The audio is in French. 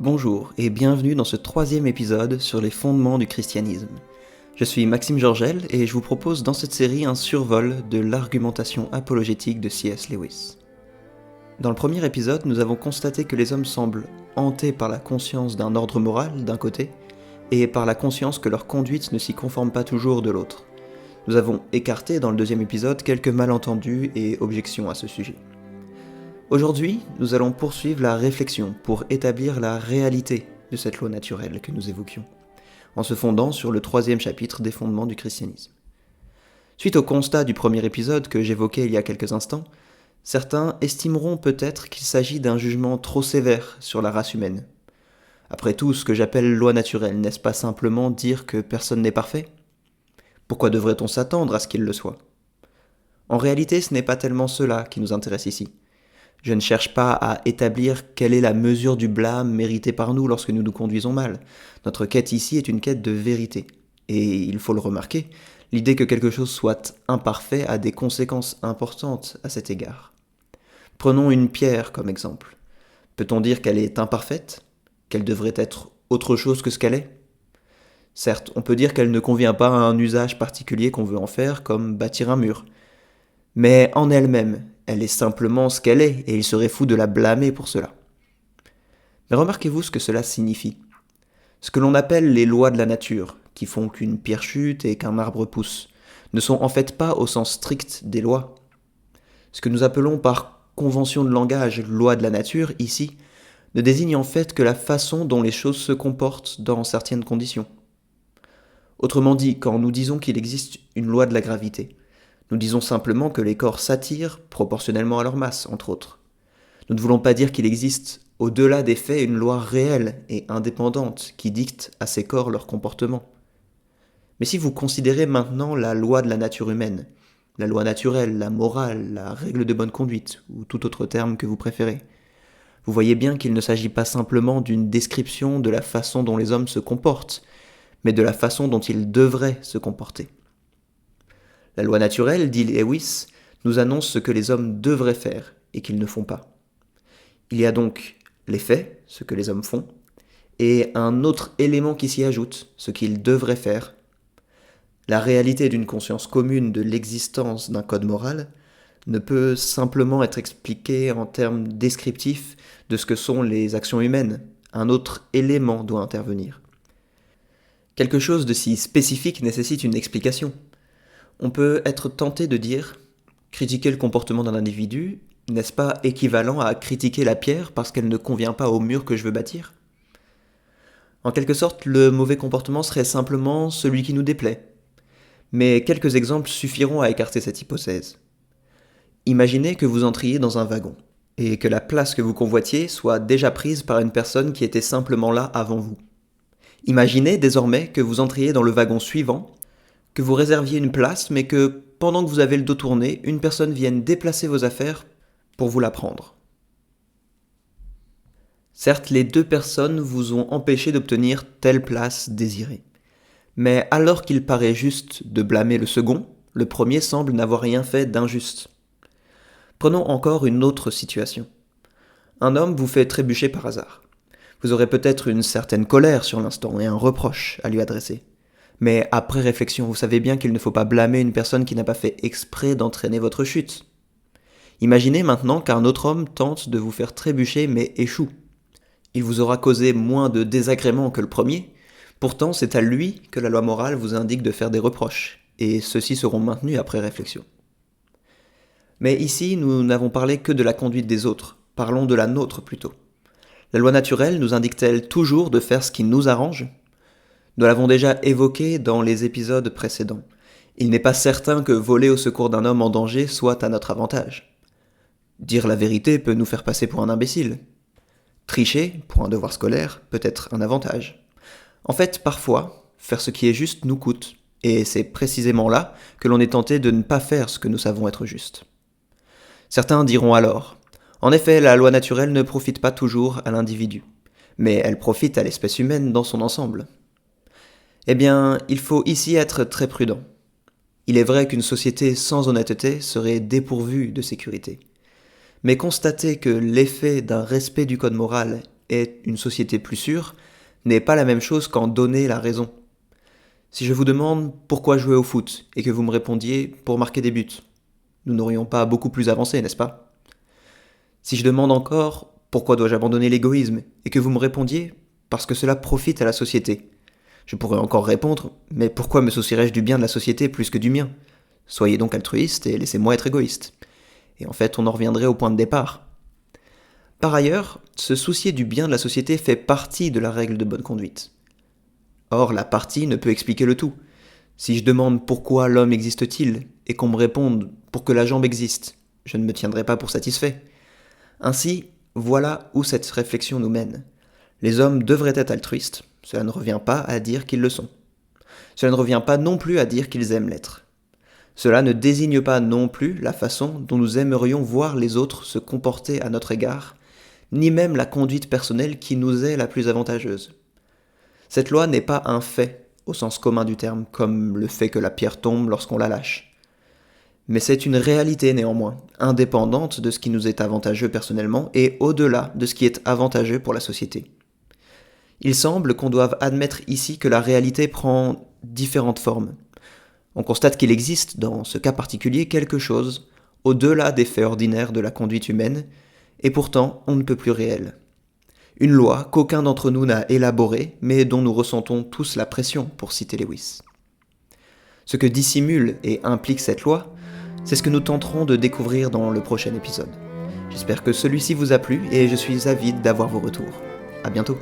Bonjour et bienvenue dans ce troisième épisode sur les fondements du christianisme. Je suis Maxime Georgel et je vous propose dans cette série un survol de l'argumentation apologétique de C.S. Lewis. Dans le premier épisode, nous avons constaté que les hommes semblent hantés par la conscience d'un ordre moral d'un côté et par la conscience que leur conduite ne s'y conforme pas toujours de l'autre. Nous avons écarté dans le deuxième épisode quelques malentendus et objections à ce sujet. Aujourd'hui, nous allons poursuivre la réflexion pour établir la réalité de cette loi naturelle que nous évoquions, en se fondant sur le troisième chapitre des fondements du christianisme. Suite au constat du premier épisode que j'évoquais il y a quelques instants, certains estimeront peut-être qu'il s'agit d'un jugement trop sévère sur la race humaine. Après tout, ce que j'appelle loi naturelle, n'est-ce pas simplement dire que personne n'est parfait ? Pourquoi devrait-on s'attendre à ce qu'il le soit ? En réalité, ce n'est pas tellement cela qui nous intéresse ici. Je ne cherche pas à établir quelle est la mesure du blâme mérité par nous lorsque nous nous conduisons mal. Notre quête ici est une quête de vérité. Et il faut le remarquer, l'idée que quelque chose soit imparfait a des conséquences importantes à cet égard. Prenons une pierre comme exemple. Peut-on dire qu'elle est imparfaite ? Qu'elle devrait être autre chose que ce qu'elle est ? Certes, on peut dire qu'elle ne convient pas à un usage particulier qu'on veut en faire, comme bâtir un mur. Mais en elle-même, elle est simplement ce qu'elle est, et il serait fou de la blâmer pour cela. Mais remarquez-vous ce que cela signifie. Ce que l'on appelle les lois de la nature, qui font qu'une pierre chute et qu'un arbre pousse, ne sont en fait pas au sens strict des lois. Ce que nous appelons par convention de langage loi de la nature, ici, ne désigne en fait que la façon dont les choses se comportent dans certaines conditions. Autrement dit, quand nous disons qu'il existe une loi de la gravité, nous disons simplement que les corps s'attirent proportionnellement à leur masse, entre autres. Nous ne voulons pas dire qu'il existe, au-delà des faits, une loi réelle et indépendante qui dicte à ces corps leur comportement. Mais si vous considérez maintenant la loi de la nature humaine, la loi naturelle, la morale, la règle de bonne conduite, ou tout autre terme que vous préférez, vous voyez bien qu'il ne s'agit pas simplement d'une description de la façon dont les hommes se comportent, mais de la façon dont ils devraient se comporter. La loi naturelle, dit Lewis, nous annonce ce que les hommes devraient faire et qu'ils ne font pas. Il y a donc les faits, ce que les hommes font, et un autre élément qui s'y ajoute, ce qu'ils devraient faire. La réalité d'une conscience commune de l'existence d'un code moral ne peut simplement être expliquée en termes descriptifs de ce que sont les actions humaines. Un autre élément doit intervenir. Quelque chose de si spécifique nécessite une explication. On peut être tenté de dire « critiquer le comportement d'un individu, n'est-ce pas équivalent à critiquer la pierre parce qu'elle ne convient pas au mur que je veux bâtir ?» En quelque sorte, le mauvais comportement serait simplement celui qui nous déplaît. Mais quelques exemples suffiront à écarter cette hypothèse. Imaginez que vous entriez dans un wagon, et que la place que vous convoitiez soit déjà prise par une personne qui était simplement là avant vous. Imaginez désormais que vous entriez dans le wagon suivant, que vous réserviez une place, mais que, pendant que vous avez le dos tourné, une personne vienne déplacer vos affaires pour vous la prendre. Certes, les deux personnes vous ont empêché d'obtenir telle place désirée. Mais alors qu'il paraît juste de blâmer le second, le premier semble n'avoir rien fait d'injuste. Prenons encore une autre situation. Un homme vous fait trébucher par hasard. Vous aurez peut-être une certaine colère sur l'instant et un reproche à lui adresser. Mais après réflexion, vous savez bien qu'il ne faut pas blâmer une personne qui n'a pas fait exprès d'entraîner votre chute. Imaginez maintenant qu'un autre homme tente de vous faire trébucher mais échoue. Il vous aura causé moins de désagréments que le premier, pourtant c'est à lui que la loi morale vous indique de faire des reproches, et ceux-ci seront maintenus après réflexion. Mais ici, nous n'avons parlé que de la conduite des autres, parlons de la nôtre plutôt. La loi naturelle nous indique-t-elle toujours de faire ce qui nous arrange ? Nous l'avons déjà évoqué dans les épisodes précédents. Il n'est pas certain que voler au secours d'un homme en danger soit à notre avantage. Dire la vérité peut nous faire passer pour un imbécile. Tricher, pour un devoir scolaire, peut être un avantage. En fait, parfois, faire ce qui est juste nous coûte, et c'est précisément là que l'on est tenté de ne pas faire ce que nous savons être juste. Certains diront alors, en effet, la loi naturelle ne profite pas toujours à l'individu, mais elle profite à l'espèce humaine dans son ensemble. Eh bien, il faut ici être très prudent. Il est vrai qu'une société sans honnêteté serait dépourvue de sécurité. Mais constater que l'effet d'un respect du code moral est une société plus sûre n'est pas la même chose qu'en donner la raison. Si je vous demande pourquoi jouer au foot et que vous me répondiez pour marquer des buts, nous n'aurions pas beaucoup plus avancé, n'est-ce pas? Si je demande encore pourquoi dois-je abandonner l'égoïsme et que vous me répondiez parce que cela profite à la société, je pourrais encore répondre mais pourquoi me soucierais-je du bien de la société plus que du mien? Soyez donc altruiste et laissez-moi être égoïste. Et en fait, on en reviendrait au point de départ. Par ailleurs, se soucier du bien de la société fait partie de la règle de bonne conduite. Or, la partie ne peut expliquer le tout. Si je demande pourquoi l'homme existe-t-il et qu'on me réponde pour que la jambe existe, je ne me tiendrai pas pour satisfait. Ainsi, voilà où cette réflexion nous mène. Les hommes devraient être altruistes, cela ne revient pas à dire qu'ils le sont. Cela ne revient pas non plus à dire qu'ils aiment l'être. Cela ne désigne pas non plus la façon dont nous aimerions voir les autres se comporter à notre égard, ni même la conduite personnelle qui nous est la plus avantageuse. Cette loi n'est pas un fait, au sens commun du terme, comme le fait que la pierre tombe lorsqu'on la lâche. Mais c'est une réalité néanmoins, indépendante de ce qui nous est avantageux personnellement et au-delà de ce qui est avantageux pour la société. Il semble qu'on doive admettre ici que la réalité prend différentes formes. On constate qu'il existe, dans ce cas particulier, quelque chose au-delà des faits ordinaires de la conduite humaine, et pourtant on ne peut plus réel. Une loi qu'aucun d'entre nous n'a élaborée, mais dont nous ressentons tous la pression, pour citer Lewis. Ce que dissimule et implique cette loi, c'est ce que nous tenterons de découvrir dans le prochain épisode. J'espère que celui-ci vous a plu et je suis avide d'avoir vos retours. À bientôt.